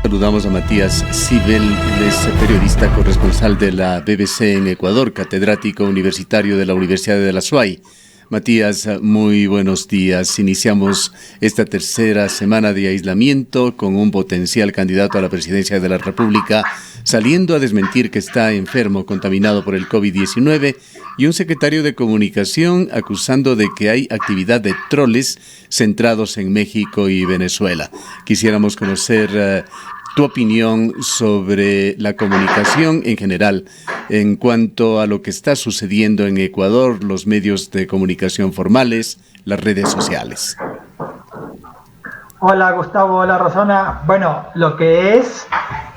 Saludamos a Matías Sibel, él es periodista corresponsal de la BBC en Ecuador, catedrático universitario de la Universidad de la SUAY. Matías, muy buenos días. Iniciamos esta tercera semana de aislamiento con un potencial candidato a la presidencia de la República saliendo a desmentir que está enfermo, contaminado por el COVID-19, y un secretario de Comunicación acusando de que hay actividad de troles centrados en México y Venezuela. Quisiéramos conocer tu opinión sobre la comunicación en general en cuanto a lo que está sucediendo en Ecuador, los medios de comunicación formales, las redes sociales. Hola Gustavo, hola Rosana. Bueno, lo que es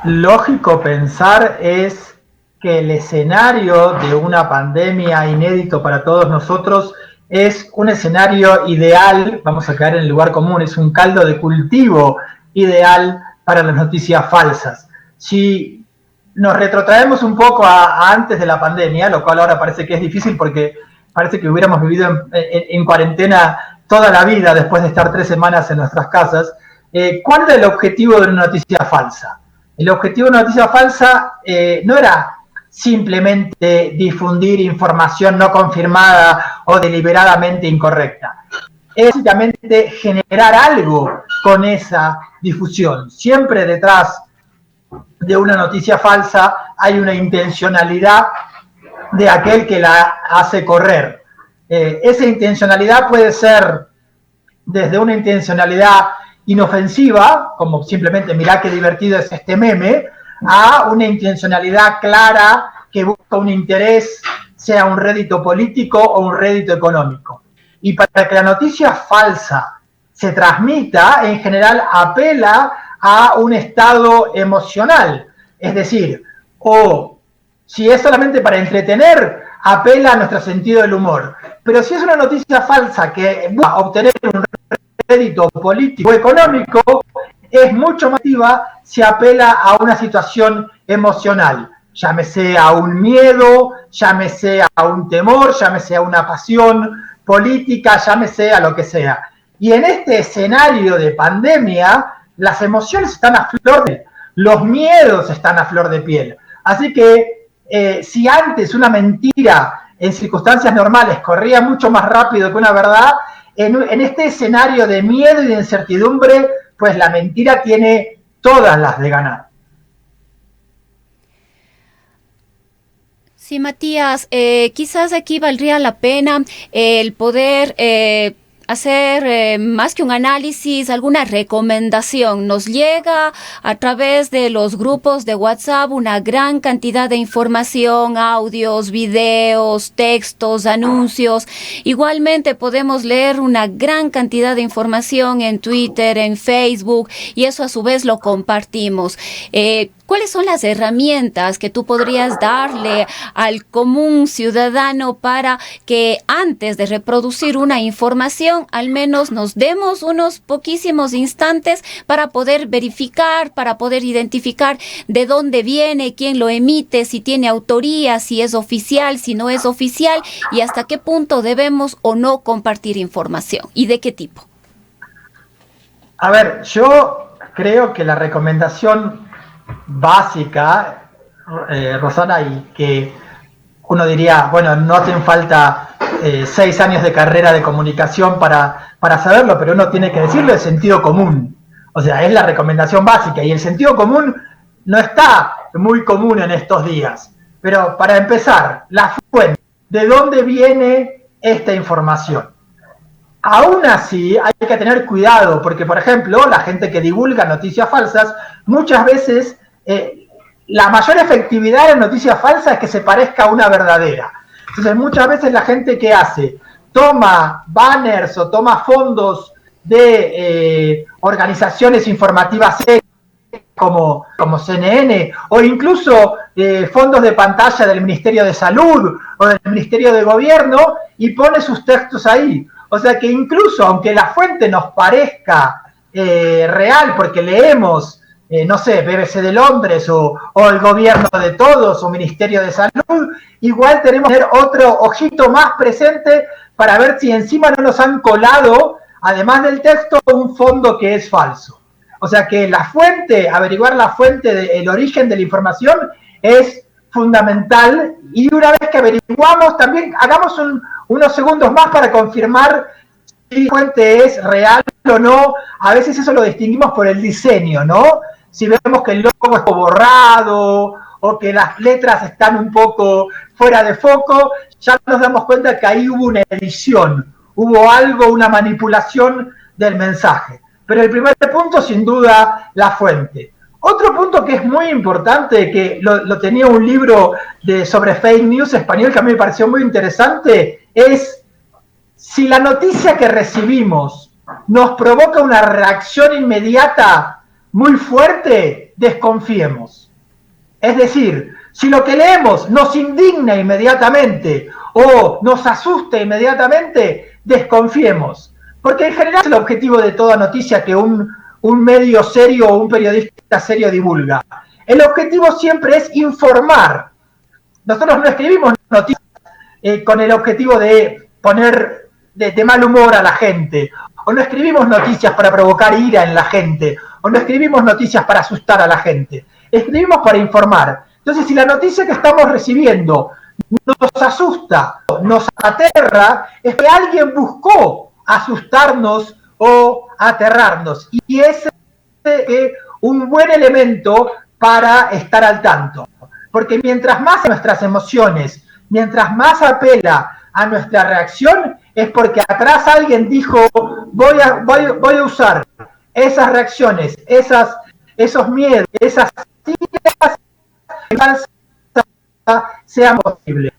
lógico pensar es que el escenario de una pandemia inédito para todos nosotros es un escenario ideal, vamos a caer en el lugar común, es un caldo de cultivo ideal para las noticias falsas. Si nos retrotraemos un poco a antes de la pandemia, lo cual ahora parece que es difícil porque parece que hubiéramos vivido en cuarentena toda la vida después de estar 3 semanas en nuestras casas, ¿cuál era el objetivo de una noticia falsa? El objetivo de una noticia falsa no era simplemente difundir información no confirmada o deliberadamente incorrecta. Es básicamente generar algo con esa difusión. Siempre detrás de una noticia falsa hay una intencionalidad de aquel que la hace correr. Esa intencionalidad puede ser desde una intencionalidad inofensiva, como simplemente mirá qué divertido es este meme, a una intencionalidad clara que busca un interés, sea un rédito político o un rédito económico. Y para que la noticia falsa se transmita, en general apela a un estado emocional. Es decir, o si es solamente para entretener, apela a nuestro sentido del humor. Pero si es una noticia falsa que busca obtener un rédito político o económico, es mucho más activa si apela a una situación emocional. Llámese a un miedo, llámese a un temor, llámese a una pasión política, llámese a lo que sea. Y en este escenario de pandemia, las emociones están a flor de piel, los miedos están a flor de piel. Así que si antes una mentira en circunstancias normales corría mucho más rápido que una verdad, en este escenario de miedo y de incertidumbre, pues la mentira tiene todas las de ganar. Sí, Matías, quizás aquí valdría la pena el poder hacer más que un análisis, alguna recomendación. Nos llega a través de los grupos de WhatsApp una gran cantidad de información, audios, videos, textos, anuncios. Igualmente podemos leer una gran cantidad de información en Twitter, en Facebook, y eso a su vez lo compartimos. ¿Cuáles son las herramientas que tú podrías darle al común ciudadano para que antes de reproducir una información, al menos nos demos unos poquísimos instantes para poder verificar, para poder identificar de dónde viene, quién lo emite, si tiene autoría, si es oficial, si no es oficial, y hasta qué punto debemos o no compartir información y de qué tipo? A ver, yo creo que la recomendación básica, Rosana, y que uno diría, bueno, no hacen falta 6 años de carrera de comunicación para saberlo, pero uno tiene que decirlo, es sentido común. O sea, es la recomendación básica, y el sentido común no está muy común en estos días. Pero para empezar, la fuente, ¿de dónde viene esta información? Aún así, hay que tener cuidado, porque, por ejemplo, la gente que divulga noticias falsas, muchas veces la mayor efectividad de noticias falsas es que se parezca a una verdadera. Entonces, muchas veces la gente que hace, toma banners o toma fondos de organizaciones informativas como CNN, o incluso fondos de pantalla del Ministerio de Salud o del Ministerio de Gobierno, y pone sus textos ahí. O sea que incluso aunque la fuente nos parezca real, porque leemos, no sé, BBC de Londres o el Gobierno de Todos o Ministerio de Salud, igual tenemos que tener otro ojito más presente para ver si encima no nos han colado, además del texto, un fondo que es falso. O sea que la fuente, averiguar la fuente, el origen de la información es fundamental, y una vez que averiguamos, también hagamos unos segundos más para confirmar si la fuente es real o no. A veces eso lo distinguimos por el diseño, ¿no? Si vemos que el logo está borrado o que las letras están un poco fuera de foco, ya nos damos cuenta que ahí hubo una edición, hubo algo, una manipulación del mensaje. Pero el primer punto, sin duda, la fuente. Otro punto que es muy importante, que lo tenía un libro sobre fake news español que a mí me pareció muy interesante, es si la noticia que recibimos nos provoca una reacción inmediata muy fuerte, desconfiemos. Es decir, si lo que leemos nos indigna inmediatamente o nos asusta inmediatamente, desconfiemos. Porque en general es el objetivo de toda noticia que un medio serio o un periodista serio divulga. El objetivo siempre es informar. Nosotros no escribimos noticias con el objetivo de poner de mal humor a la gente, o no escribimos noticias para provocar ira en la gente, o no escribimos noticias para asustar a la gente. Escribimos para informar. Entonces, si la noticia que estamos recibiendo nos asusta, nos aterra, es que alguien buscó asustarnos o aterrarnos. Y ese es un buen elemento para estar al tanto. Porque mientras más nuestras emociones, mientras más apela a nuestra reacción, es porque atrás alguien dijo, voy a usar esas reacciones, esos miedos, esas ideas sean posibles.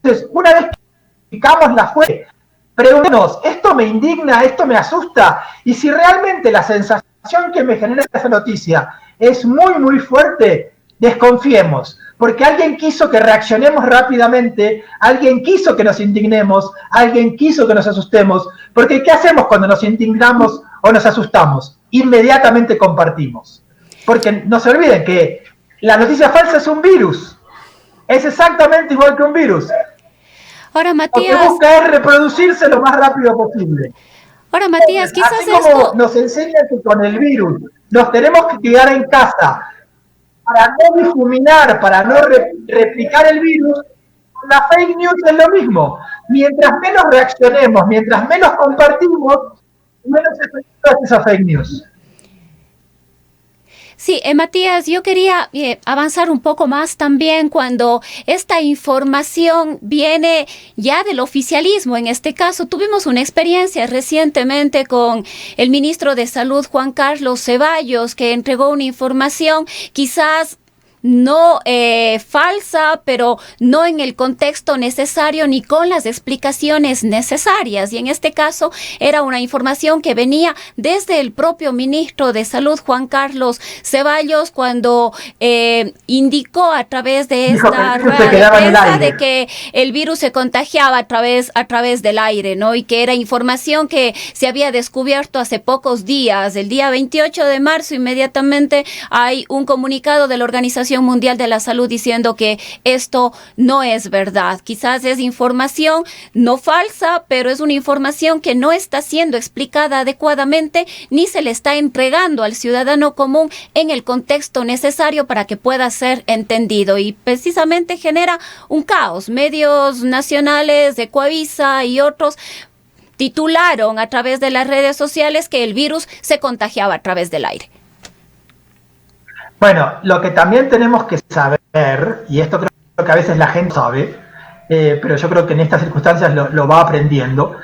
Entonces, una vez que explicamos la fuente, preguntémonos, ¿esto me indigna, esto me asusta? Y si realmente la sensación que me genera esa noticia es muy, muy fuerte, desconfiemos. Porque alguien quiso que reaccionemos rápidamente, alguien quiso que nos indignemos, alguien quiso que nos asustemos. Porque ¿qué hacemos cuando nos indignamos o nos asustamos? Inmediatamente compartimos. Porque no se olviden que la noticia falsa es un virus. Es exactamente igual que un virus. Ahora, Matías, lo que busca es reproducirse lo más rápido posible. Ahora, Matías, quizás así como esto nos enseña que con el virus nos tenemos que quedar en casa para no difuminar, para no replicar el virus, con la fake news es lo mismo. Mientras menos reaccionemos, mientras menos compartimos, menos efectiva es esa fake news. Sí, Matías, yo quería avanzar un poco más también cuando esta información viene ya del oficialismo. En este caso, tuvimos una experiencia recientemente con el ministro de Salud, Juan Carlos Ceballos, que entregó una información quizás no falsa, pero no en el contexto necesario ni con las explicaciones necesarias. Y en este caso era una información que venía desde el propio ministro de Salud, Juan Carlos Ceballos, cuando indicó a través de esta rueda de prensa de que el virus se contagiaba a través del aire, ¿no? Y que era información que se había descubierto hace pocos días. El día 28 de marzo inmediatamente hay un comunicado de la Organización Mundial de la Salud diciendo que esto no es verdad. Quizás es información no falsa, pero es una información que no está siendo explicada adecuadamente ni se le está entregando al ciudadano común en el contexto necesario para que pueda ser entendido, y precisamente genera un caos. Medios nacionales de Coavisa y otros titularon a través de las redes sociales que el virus se contagiaba a través del aire. Bueno, lo que también tenemos que saber, y esto creo que a veces la gente sabe, pero yo creo que en estas circunstancias lo va aprendiendo,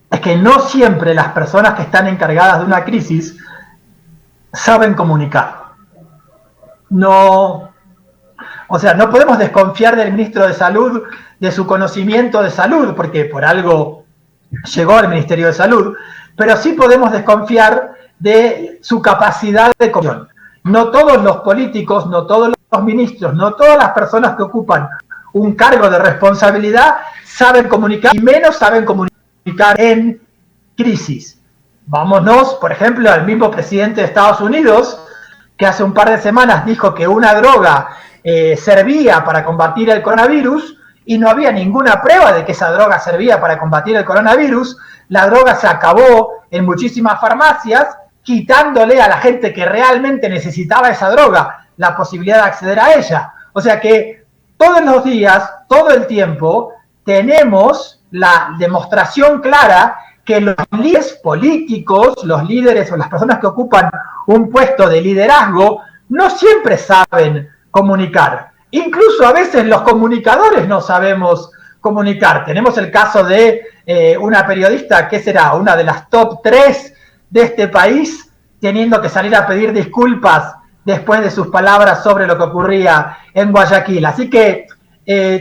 es que no siempre las personas que están encargadas de una crisis saben comunicar. No podemos desconfiar del ministro de Salud, de su conocimiento de salud, porque por algo llegó al Ministerio de Salud, pero sí podemos desconfiar de su capacidad de comunicación. No todos los políticos, no todos los ministros, no todas las personas que ocupan un cargo de responsabilidad saben comunicar, y menos saben comunicar en crisis. Vámonos, por ejemplo, al mismo presidente de Estados Unidos, que hace un par de semanas dijo que una droga servía para combatir el coronavirus, y no había ninguna prueba de que esa droga servía para combatir el coronavirus. La droga se acabó en muchísimas farmacias, quitándole a la gente que realmente necesitaba esa droga la posibilidad de acceder a ella. O sea que todos los días, todo el tiempo, tenemos la demostración clara que los líderes políticos, los líderes o las personas que ocupan un puesto de liderazgo, no siempre saben comunicar. Incluso a veces los comunicadores no sabemos comunicar. Tenemos el caso de una periodista, ¿qué será? Una de las top 3 de este país, teniendo que salir a pedir disculpas después de sus palabras sobre lo que ocurría en Guayaquil. Así que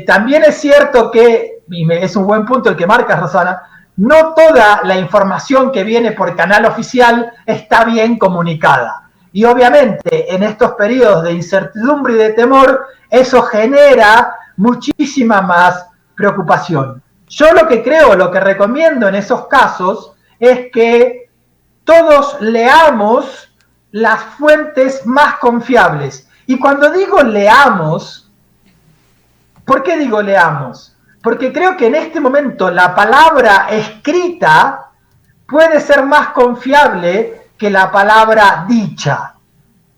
también es cierto que, y es un buen punto el que marcas, Rosana, no toda la información que viene por canal oficial está bien comunicada. Y obviamente en estos periodos de incertidumbre y de temor, eso genera muchísima más preocupación. Yo lo que creo, lo que recomiendo en esos casos es que todos leamos las fuentes más confiables. Y cuando digo leamos, ¿por qué digo leamos? Porque creo que en este momento la palabra escrita puede ser más confiable que la palabra dicha.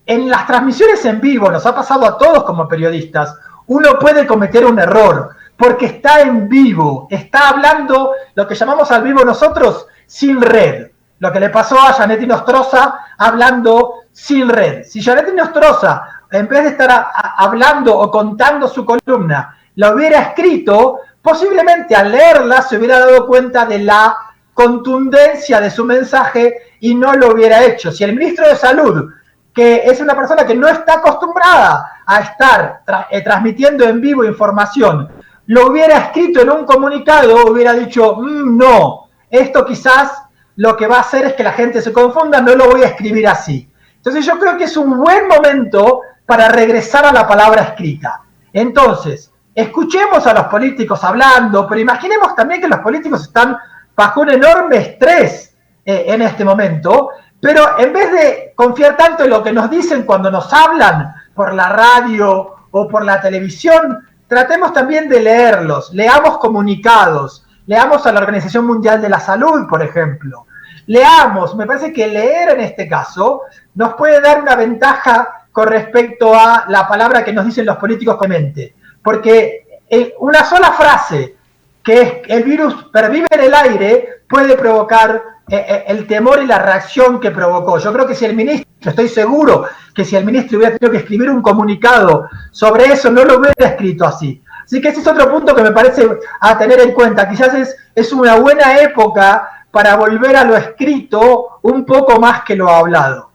En las transmisiones en vivo, nos ha pasado a todos como periodistas, uno puede cometer un error, porque está en vivo, está hablando lo que llamamos al vivo nosotros sin red. Lo que le pasó a Janety Nostroza hablando sin red. Si Janety Nostroza, en vez de estar hablando o contando su columna, la hubiera escrito, posiblemente al leerla se hubiera dado cuenta de la contundencia de su mensaje y no lo hubiera hecho. Si el ministro de Salud, que es una persona que no está acostumbrada a estar transmitiendo en vivo información, lo hubiera escrito en un comunicado, hubiera dicho, no, esto quizás lo que va a hacer es que la gente se confunda, no lo voy a escribir así. Entonces yo creo que es un buen momento para regresar a la palabra escrita. Entonces, escuchemos a los políticos hablando, pero imaginemos también que los políticos están bajo un enorme estrés en este momento, pero en vez de confiar tanto en lo que nos dicen cuando nos hablan por la radio o por la televisión, tratemos también de leerlos, leamos comunicados, leamos a la Organización Mundial de la Salud, por ejemplo. Leamos, me parece que leer en este caso nos puede dar una ventaja con respecto a la palabra que nos dicen los políticos comúnmente. Porque una sola frase, que es el virus pervive en el aire, puede provocar el temor y la reacción que provocó. Yo creo que si el ministro, estoy seguro que si el ministro hubiera tenido que escribir un comunicado sobre eso, no lo hubiera escrito así. Así que ese es otro punto que me parece a tener en cuenta. Quizás es una buena época para volver a lo escrito un poco más que lo hablado.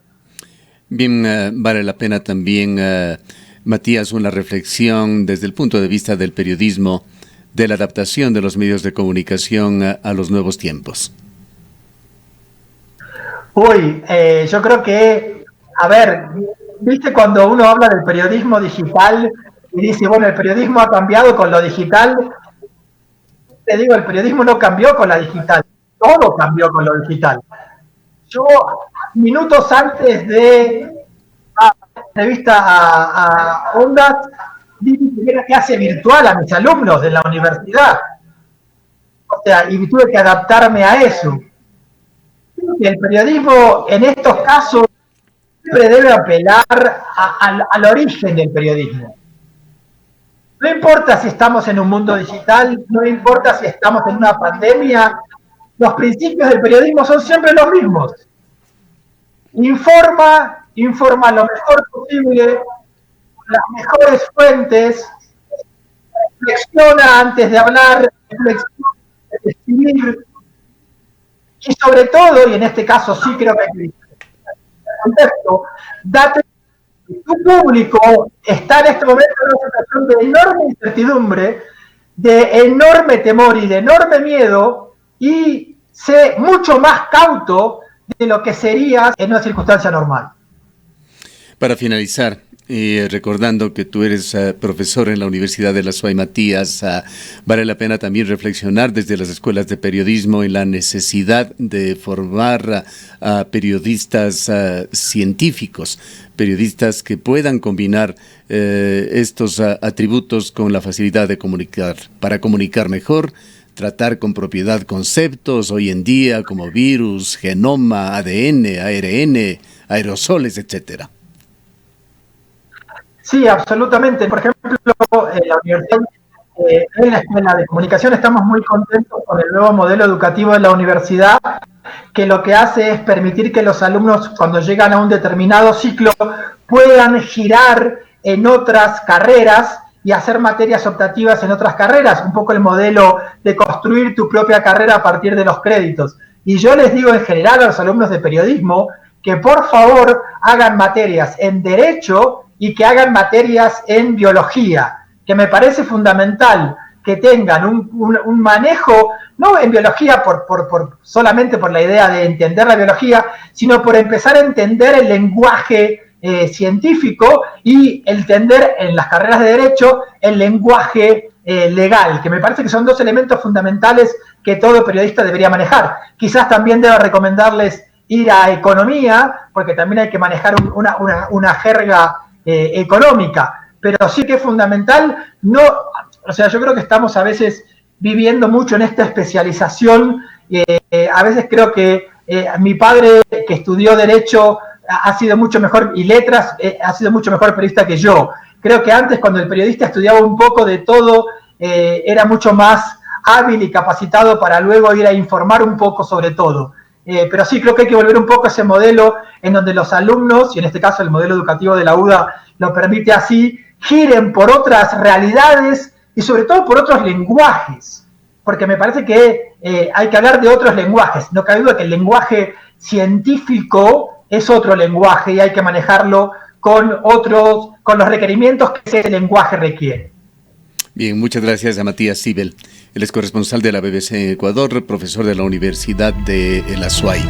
Bien, vale la pena también, Matías, una reflexión desde el punto de vista del periodismo, de la adaptación de los medios de comunicación a los nuevos tiempos. Yo creo que, a ver, viste cuando uno habla del periodismo digital y dice, bueno, el periodismo ha cambiado con lo digital. Te digo, el periodismo no cambió con la digital, todo cambió con lo digital. Yo, minutos antes de la entrevista a Ondas, di mi primera clase virtual a mis alumnos de la universidad. O sea, y tuve que adaptarme a eso. El periodismo, en estos casos, siempre debe apelar al origen del periodismo. No importa si estamos en un mundo digital, no importa si estamos en una pandemia, los principios del periodismo son siempre los mismos. Informa lo mejor posible, las mejores fuentes, reflexiona antes de hablar, reflexiona antes de escribir, y sobre todo, y en este caso sí creo que contexto, date que tu público está en este momento en una situación de enorme incertidumbre, de enorme temor y de enorme miedo, y sé mucho más cauto de lo que sería en una circunstancia normal. Para finalizar, recordando que tú eres profesor en la Universidad de la SUAY, Matías, vale la pena también reflexionar desde las escuelas de periodismo en la necesidad de formar a periodistas científicos, periodistas que puedan combinar estos atributos con la facilidad de comunicar, para comunicar mejor, tratar con propiedad conceptos hoy en día como virus, genoma, ADN, ARN, aerosoles, etcétera. Sí, absolutamente. Por ejemplo, en la universidad, en la Escuela de Comunicación, estamos muy contentos con el nuevo modelo educativo de la universidad, que lo que hace es permitir que los alumnos, cuando llegan a un determinado ciclo, puedan girar en otras carreras y hacer materias optativas en otras carreras, un poco el modelo de construir tu propia carrera a partir de los créditos. Y yo les digo en general a los alumnos de periodismo que por favor hagan materias en Derecho y que hagan materias en Biología, que me parece fundamental que tengan un manejo, no en biología solamente por la idea de entender la biología, sino por empezar a entender el lenguaje científico y entender en las carreras de Derecho el lenguaje legal, que me parece que son dos elementos fundamentales que todo periodista debería manejar. Quizás también deba recomendarles ir a Economía, porque también hay que manejar una jerga económica, pero sí que es fundamental, o sea, yo creo que estamos a veces viviendo mucho en esta especialización, a veces creo que mi padre, que estudió Derecho, ha sido mucho mejor, y Letras, ha sido mucho mejor periodista que yo. Creo que antes, cuando el periodista estudiaba un poco de todo, era mucho más hábil y capacitado para luego ir a informar un poco sobre todo. Pero sí, creo que hay que volver un poco a ese modelo en donde los alumnos, y en este caso el modelo educativo de la UDA lo permite así, giren por otras realidades y sobre todo por otros lenguajes, porque me parece que hay que hablar de otros lenguajes. No cabe duda que el lenguaje científico es otro lenguaje y hay que manejarlo con los requerimientos que ese lenguaje requiere. Bien, muchas gracias a Matías Sibel. Él es corresponsal de la BBC en Ecuador, profesor de la Universidad de El Azuay.